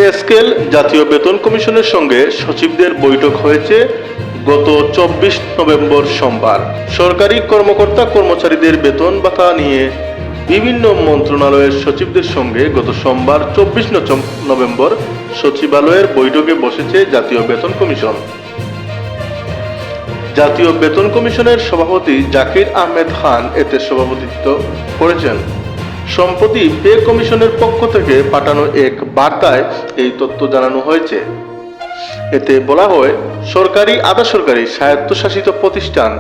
Pay scale জাতীয় বেতন কমিশনের সঙ্গে সচিবদের বৈঠক হয়েছে গত 24 নভেম্বর সোমবার। সরকারি কর্মকর্তা কর্মচারীদের বেতন ভাতা নিয়ে বিভিন্ন মন্ত্রণালয়ের সচিবদের সঙ্গে গত সোমবার 24 নভেম্বর সচিবালয়ের বৈঠকে বসেছে জাতীয় বেতন কমিশন। জাতীয় বেতন কমিশনের সভাপতি জাকির আহমেদ খান এতে সভাপতিত্ব করেছেন। সম্প্রতি পে কমিশনের পক্ষ থেকে পাঠানো এক বার্তায় এই তথ্য জানানো হয়েছে। এতে বলা হয়, সরকারি, আধা সরকারি, স্বায়ত্তশাসিত প্রতিষ্ঠান,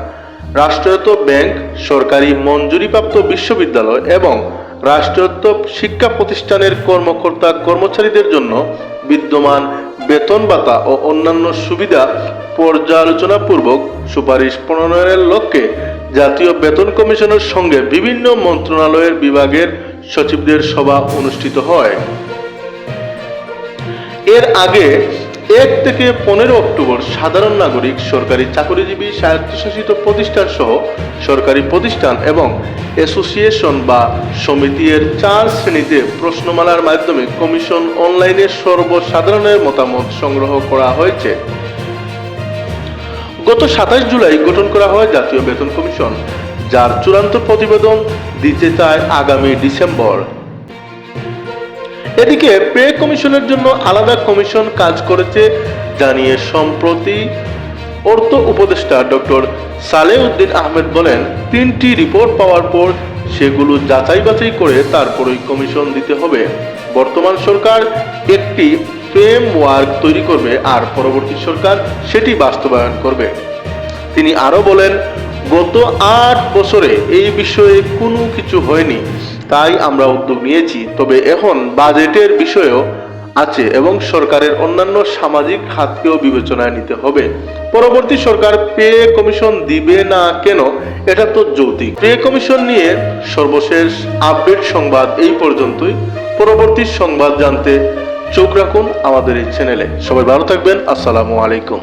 রাষ্ট্রায়ত্ত ব্যাংক, সরকারি মঞ্জুরিপ্রাপ্ত বিশ্ববিদ্যালয় এবং রাষ্ট্রায়ত্ত শিক্ষা প্রতিষ্ঠানের কর্মকর্তা কর্মচারীদের জন্য বিদ্যমান বেতন ভাতা ও অন্যান্য সুবিধা পর্যালোচনাপূর্বক সুপারিশ প্রণয়নের লক্ষ্যে জাতীয় বেতন কমিশনের সঙ্গে বিভিন্ন মন্ত্রণালয়ের বিভাগের সচিবদের সভা অনুষ্ঠিত হয়। এর আগে 1 থেকে 15 অক্টোবর সাধারণ নাগরিক, সরকারি চাকরিজীবী, স্বায়ত্তশাসিত প্রতিষ্ঠান সহ সরকারি প্রতিষ্ঠান এবং অ্যাসোসিয়েশন বা সমিতির 4 শ্রেণীতে প্রশ্নমালার মাধ্যমে কমিশন অনলাইনে সর্বসাধারণের মতামত সংগ্রহ করা হয়েছে। গত 27 জুলাই গঠন করা হয় জাতীয় বেতন কমিশন, যার চূড়ান্ত প্রতিবেদন দিতে চায় আগামী ডিসেম্বর। এদিকে পে কমিশনের জন্য আলাদা কমিশন কাজ করেছে জানিয়ে সম্প্রতি অর্থ উপদেষ্টা ডক্টর সালেউদ্দিন আহমেদ বলেন, 3টি রিপোর্ট পাওয়ার পর সেগুলো যাচাই বাছাই করে তারপরই কমিশন দিতে হবে। বর্তমান সরকার একটি ফ্রেমওয়ার্ক তৈরি করবে আর পরবর্তী সরকার সেটি বাস্তবায়ন করবে। তিনি আরো বলেন, গত 8 বছরে এই বিষয়ে কোনো কিছু হয়নি, তাই আমরা উদ্যোগ নিয়েছি। তবে এখন বাজেটের বিষয়ও আছে এবং সরকারের অন্যান্য সামাজিক খাতকেও বিবেচনায় নিতে হবে। পরবর্তী সরকার পে কমিশন দিবে না কেন, এটা তো যৌক্তিক। পে কমিশন নিয়ে সর্বশেষ আপডেট সংবাদ এই পর্যন্তই। পরবর্তী সংবাদ জানতে চোখ রাখুন আমাদের এই চ্যানেলে। সবাই ভালো থাকবেন। আসসালামু আলাইকুম।